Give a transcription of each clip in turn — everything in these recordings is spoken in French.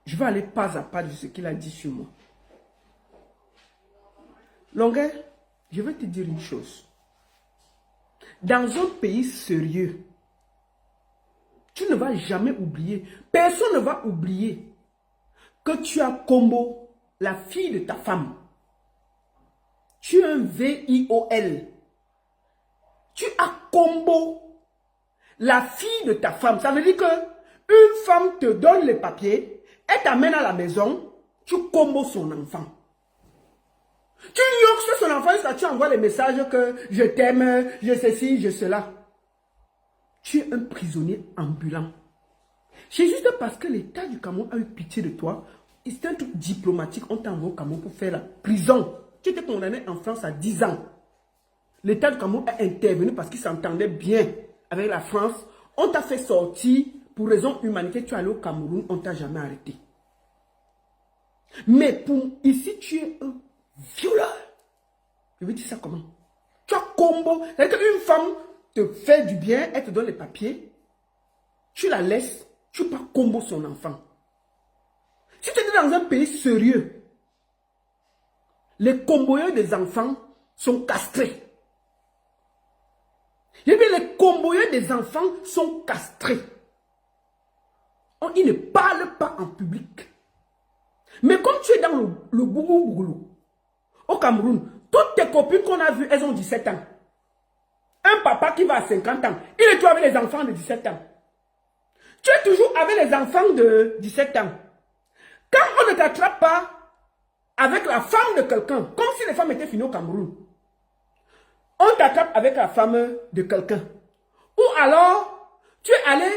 Je vais aller pas à pas de ce qu'il a dit sur moi. Longueur, je vais te dire une chose. Dans un pays sérieux, tu ne vas jamais oublier, personne ne va oublier que tu as Combo, la fille de ta femme. Tu es un VIOL. Tu as Combo, la fille de ta femme. Ça veut dire que une femme te donne les papiers, elle t'amène à la maison, tu Combo son enfant. Tu ignores son enfant jusqu'à tu envoies les messages que je t'aime, je ceci, je cela. Tu es un prisonnier ambulant. C'est juste parce que l'État du Cameroun a eu pitié de toi. C'est un truc diplomatique. On t'a envoyé au Cameroun pour faire la prison. Tu étais condamné en France à 10 ans. L'État du Cameroun est intervenu parce qu'il s'entendait bien avec la France. On t'a fait sortir pour raison humanitaire. Tu es allé au Cameroun, on ne t'a jamais arrêté. Mais pour ici, tu es un violeur. Je vais dire ça comment? Tu as Combo. C'est-à-dire qu'une femme te fait du bien, elle te donne les papiers. Tu la laisses, tu pas Combo son enfant. Si tu es dans un pays sérieux, les comboyeurs des enfants sont castrés. Je dis, les comboyeurs des enfants sont castrés. Ils ne parlent pas en public. Mais comme tu es dans le bougou-bougou, au Cameroun, toutes tes copines qu'on a vues, elles ont 17 ans. Un papa qui va à 50 ans, il est toujours avec les enfants de 17 ans. Tu es toujours avec les enfants de 17 ans. Quand on ne t'attrape pas avec la femme de quelqu'un, comme si les femmes étaient finies au Cameroun, on t'attrape avec la femme de quelqu'un. Ou alors, tu es allé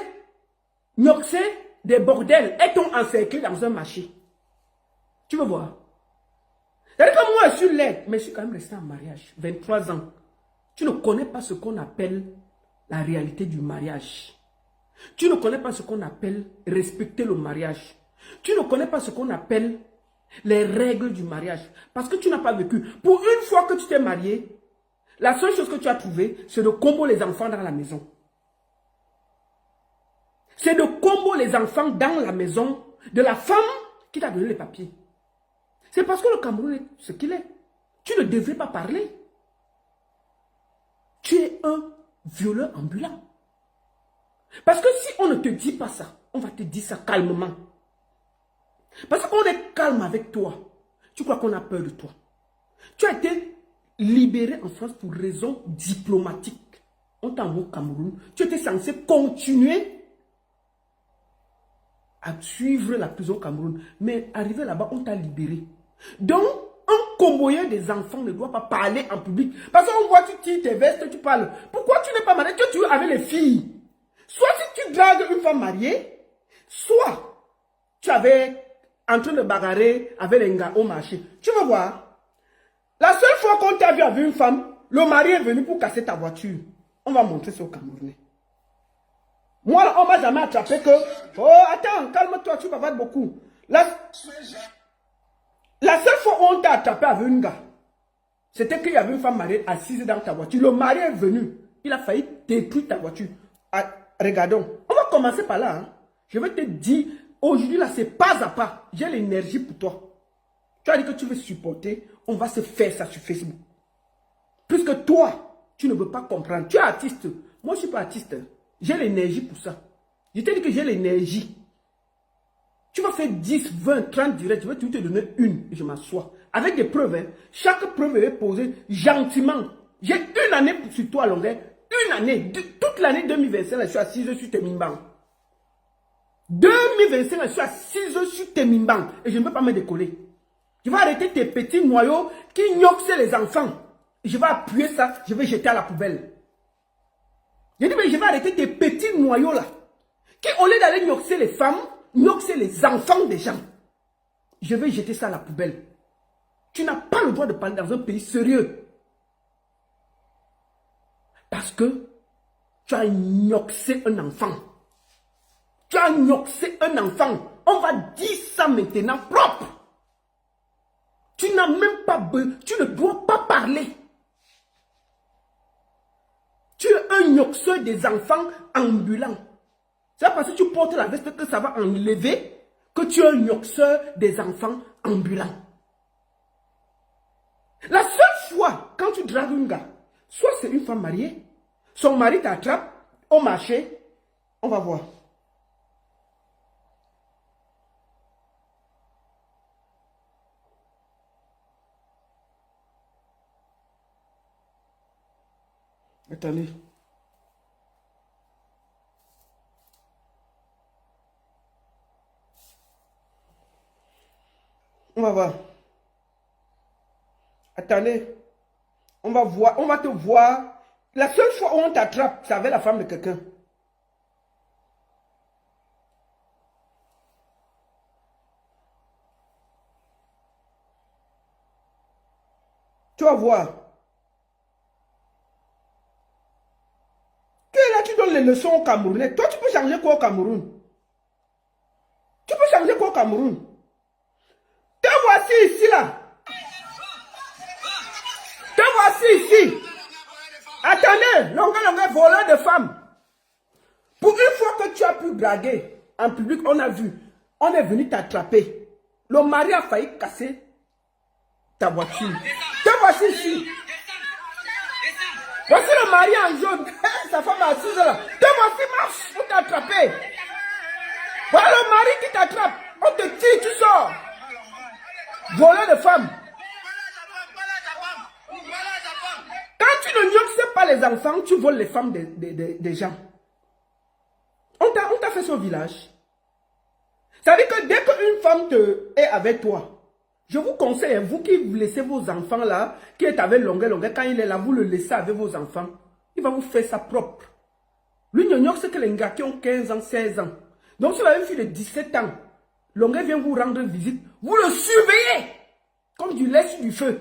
noxer des bordels et t'ont encerclé dans un marché. Tu veux voir? C'est-à-dire que moi, je suis laide, mais je suis quand même resté en mariage. 23 ans. Tu ne connais pas ce qu'on appelle la réalité du mariage. Tu ne connais pas ce qu'on appelle respecter le mariage. Tu ne connais pas ce qu'on appelle les règles du mariage. Parce que tu n'as pas vécu. Pour une fois que tu t'es marié, la seule chose que tu as trouvé, c'est de combo les enfants dans la maison. C'est de combo les enfants dans la maison de la femme qui t'a donné les papiers. C'est parce que le Cameroun est ce qu'il est. Tu ne devrais pas parler. Tu es un violeur ambulant. Parce que si on ne te dit pas ça, on va te dire ça calmement. Parce qu'on est calme avec toi. Tu crois qu'on a peur de toi. Tu as été libéré en France pour raison diplomatique. On t'a envoyé au Cameroun. Tu étais censé continuer à suivre la prison au Cameroun. Mais arrivé là-bas, on t'a libéré. Donc, un comboyeur des enfants ne doit pas parler en public. Parce qu'on voit, tu tires tes vestes, tu parles. Pourquoi tu n'es pas marié? Tu es avec les filles. Soit si tu dragues une femme mariée, soit tu avais en train de bagarrer avec les gars au marché. Tu veux voir? La seule fois qu'on t'a vu avec une femme, le mari est venu pour casser ta voiture. On va montrer ça au Camerounais. Moi, là, on ne m'a jamais attrapé que... Oh, attends, calme-toi, tu bavardes beaucoup. La seule fois où on t'a attrapé avec une gars, c'était qu'il y avait une femme mariée assise dans ta voiture. Le mari est venu. Il a failli détruire ta voiture. Ah, regardons. On va commencer par là. Hein. Je vais te dire, aujourd'hui, là, c'est pas à pas. J'ai l'énergie pour toi. Tu as dit que tu veux supporter. On va se faire ça sur Facebook. Puisque toi, tu ne veux pas comprendre. Tu es artiste. Moi, je ne suis pas artiste. J'ai l'énergie pour ça. Je t'ai dit que j'ai l'énergie. Tu vas faire 10, 20, 30 directs. Je vais te donner une et je m'assois. Avec des preuves. Hein. Chaque preuve est posée gentiment. J'ai une année sur toi, longueur. Une année. Toute l'année 2025, je suis assise sur tes mimbans. 2025, je suis assise sur tes mimbans. Et je ne veux pas me décoller. Je vais arrêter tes petits noyaux qui gnoxent les enfants. Je vais appuyer ça. Je vais jeter à la poubelle. Je dis, mais je vais arrêter tes petits noyaux là. Qui, au lieu d'aller gnoxer les femmes, gnoxer les enfants des gens. Je vais jeter ça à la poubelle. Tu n'as pas le droit de parler dans un pays sérieux. Parce que tu as gnoxé un enfant. Tu as gnoxé un enfant. On va dire ça maintenant propre. Tu n'as même pas besoin. Tu ne dois pas parler. Tu es un gnoxeur des enfants ambulants. C'est parce que tu portes la veste que ça va enlever que tu es un nyoxeur des enfants ambulants. La seule fois, quand tu dragues un gars, soit c'est une femme mariée, son mari t'attrape au marché, on va voir. Attendez. On va voir. Attendez. On va voir, on va te voir. La seule fois où on t'attrape, c'est avec la femme de quelqu'un. Tu vas voir. Que là, tu donnes les leçons au Camerounais. Toi, tu peux changer quoi au Cameroun? Tu peux changer quoi au Cameroun? Te voici ici, là. Te voici ici. Attendez, longueur, voleur de femmes. Pour une fois que tu as pu draguer en public, on a vu. On est venu t'attraper. Le mari a failli casser ta voiture. Te voici ici. Voici le mari en jaune. Sa femme assise là. Te voici, marche pour t'attraper. Voilà le mari qui t'attrape. On te tire, tu sors. Voleur de femmes. Quand tu ne nyoxes pas les enfants, tu voles les femmes des gens. On t'a fait son village. Ça veut dire que dès qu'une femme est avec toi, je vous conseille, vous qui laissez vos enfants là, qui est avec longueur, quand il est là, vous le laissez avec vos enfants, il va vous faire ça propre. Lui, il c'est que les gars qui ont 15 ans, 16 ans. Donc, si vous avez une fille de 17 ans, longueur vient vous rendre visite, vous le surveillez comme du lait sur du feu.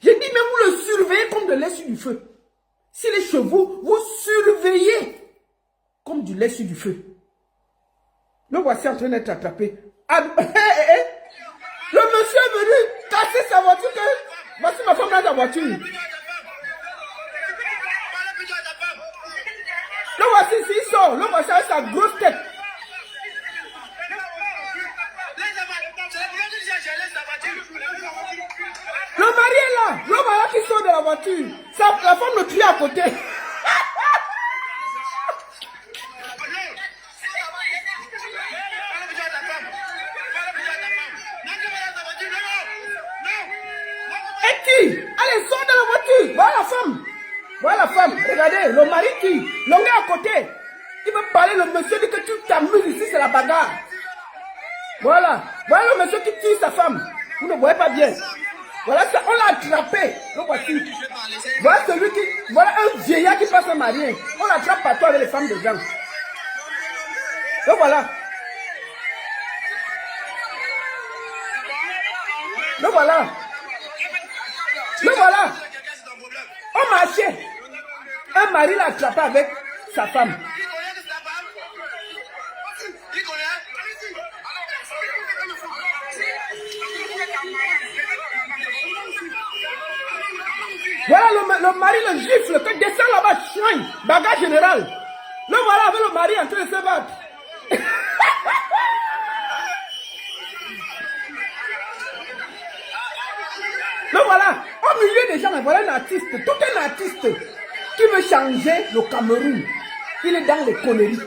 J'ai dit, mais vous le surveillez comme de lait sur du feu. Si les chevaux, vous surveillez comme du lait sur du feu. Le voici en train d'être attrapé. Le monsieur est venu casser sa voiture. Voici ma femme dans sa voiture. Le voici ici, il sort. Le voici avec sa grosse tête. Le mari est là. Le mari qui sort de la voiture. La femme le crie à côté. Allez, sors de la voiture. Voilà la femme. Voilà la femme. Regardez, le mari qui l'on est à côté. Il veut parler, le monsieur dit que tu t'amuses ici, c'est la bagarre. Voilà. Voilà le monsieur qui tire sa femme. Vous ne voyez pas bien. Voilà ça, on l'a attrapé. Le voici. Voilà celui qui. Voilà un vieillard qui passe à marier. On l'attrape partout avec les femmes de gens. Et voilà. Le voilà. Le voilà. On marchait. Un mari l'a attrapé avec sa femme. Voilà le mari le gifle, que descend là-bas, chouin, bagarre générale. Le voilà avec le mari en train de se battre. Le voilà, au milieu des gens, voilà un artiste, tout un artiste qui veut changer le Cameroun. Il est dans les conneries.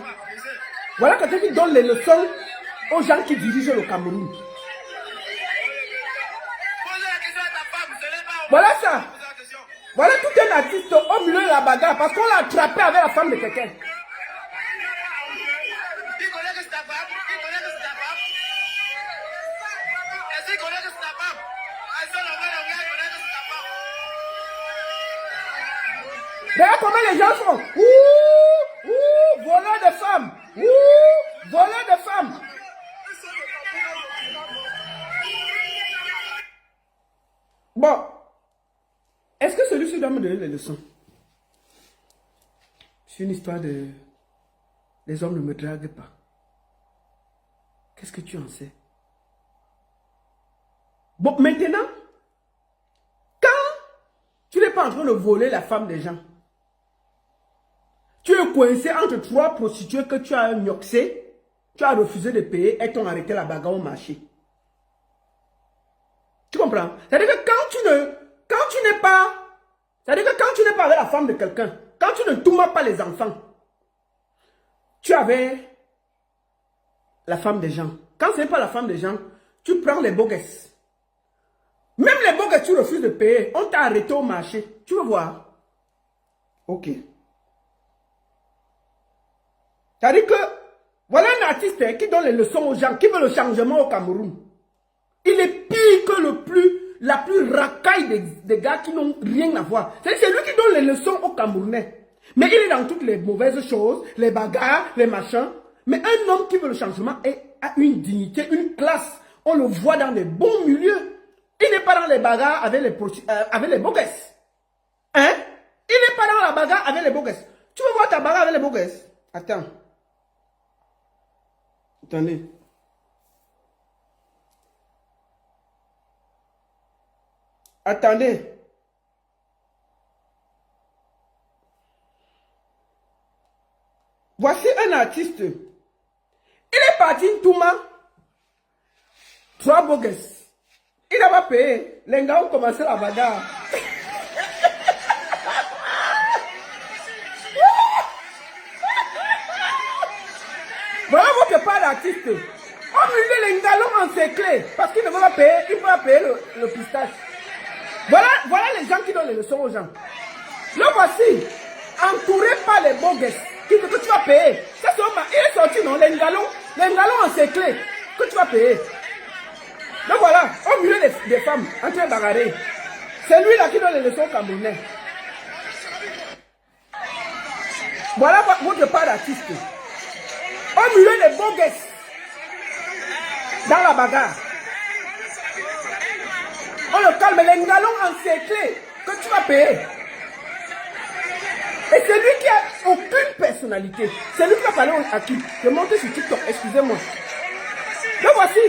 Voilà quelqu'un qui donne les leçons aux gens qui dirigent le Cameroun. Voilà ça. Voilà tout un artiste au milieu de la bagarre parce qu'on l'a attrapé avec la femme de quelqu'un. Regarde comment les gens font. Ouh, voleur de femmes. Ouh, voleur de femmes. Bon. Est-ce que celui-ci doit me donner les leçons? C'est une histoire de... Les hommes ne me draguent pas. Qu'est-ce que tu en sais? Bon, maintenant, quand tu n'es pas en train de voler la femme des gens, tu es coincé entre trois prostituées que tu as nyoxé, Tu as refusé de payer et t'ont arrêté la bagarre au marché. Tu comprends? C'est-à-dire que quand tu n'es pas, c'est-à-dire que quand tu n'es pas avec la femme de quelqu'un, quand tu ne tourmes pas les enfants, tu avais la femme des gens. Quand ce n'est pas la femme des gens, tu prends les boguesses. Même les boguesses, tu refuses de payer. On t'a arrêté au marché. Tu veux voir? Ok. C'est-à-dire que, voilà un artiste qui donne les leçons aux gens, qui veut le changement au Cameroun. Il est pire que la plus racaille des gars qui n'ont rien à voir. C'est lui qui donne les leçons aux Camerounais. Mais il est dans toutes les mauvaises choses, les bagarres, les machins. Mais un homme qui veut le changement a une dignité, une classe. On le voit dans les bons milieux. Il n'est pas dans les bagarres avec les boguesses. Hein? Il n'est pas dans la bagarre avec les boguesses. Tu veux voir ta bagarre avec les boguesses? Attends. Attendez. Attendez. Voici un artiste. Il est parti Touma. 3 boguesses. Il n'a pas payé. Les gars ont commencé la bagarre. Voilà votre part d'artiste. On musée les galons en ses clés. Parce qu'il ne veut pas payer. Il ne peut pas payer le pistache. Voilà les gens qui donnent les leçons aux gens. Le voici. Entouré par les boguesses. Que tu vas payer. Ça, il est sorti, non? Les galons en ses clés. Que tu vas payer. Donc voilà, au milieu des femmes, en train de bagarrer. C'est lui là qui donne les leçons aux Camerounais. Voilà votre part d'artiste. Au milieu des boguesses. Dans la bagarre. On le calme, les galons encerclés que tu vas payer. Et c'est lui qui a aucune personnalité. C'est lui qui va parler à qui? Je monte sur TikTok, excusez-moi. Le voici.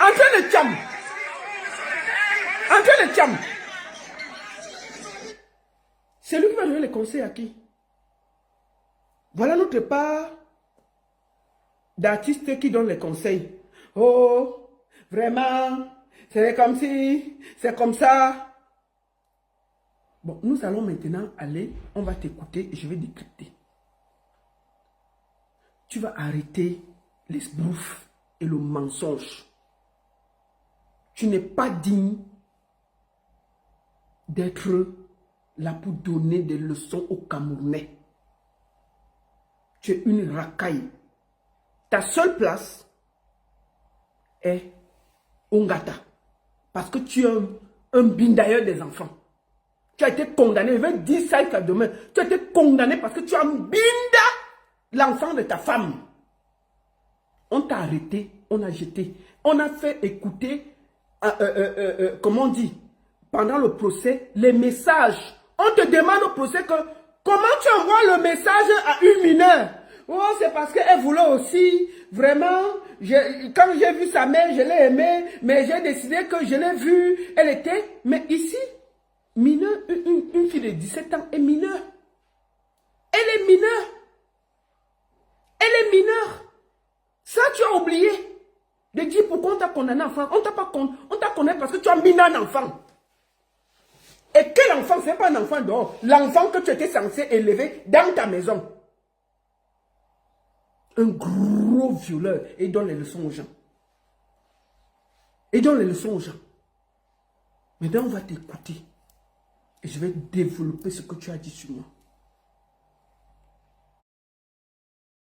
En train de tcham. En train de tcham. C'est lui qui va donner les conseils à qui? Voilà notre part d'artistes qui donnent les conseils. Oh, vraiment, c'est comme si, c'est comme ça. Bon, nous allons maintenant aller, on va t'écouter et je vais décrypter. Tu vas arrêter les sbrouffes et le mensonge. Tu n'es pas digne d'être là pour donner des leçons aux Camerounais. Tu es une racaille. Ta seule place est Ongata. Parce que tu es un bindailleur des enfants. Tu as été condamné, je vais dire ça demain. Tu as été condamné parce que tu as binda l'enfant de ta femme. On t'a arrêté, on a jeté. On a fait écouter, comment on dit, pendant le procès, les messages. On te demande au procès que, comment tu envoies le message à une mineure? Oh, c'est parce qu'elle voulait aussi, vraiment, quand j'ai vu sa mère, je l'ai aimée, mais j'ai décidé que je l'ai vue, elle était, mais ici, mineure, une fille de 17 ans est mineure. Elle est mineure. Elle est mineure. Ça, tu as oublié de dire pourquoi on t'a condamné enfant. On t'a condamné parce que tu as miné un enfant. Et quel enfant? Ce n'est pas un enfant dehors. L'enfant que tu étais censé élever dans ta maison. Un gros violeur. Et il donne les leçons aux gens. Et donne les leçons aux gens. Maintenant, on va t'écouter. Et je vais développer ce que tu as dit sur moi.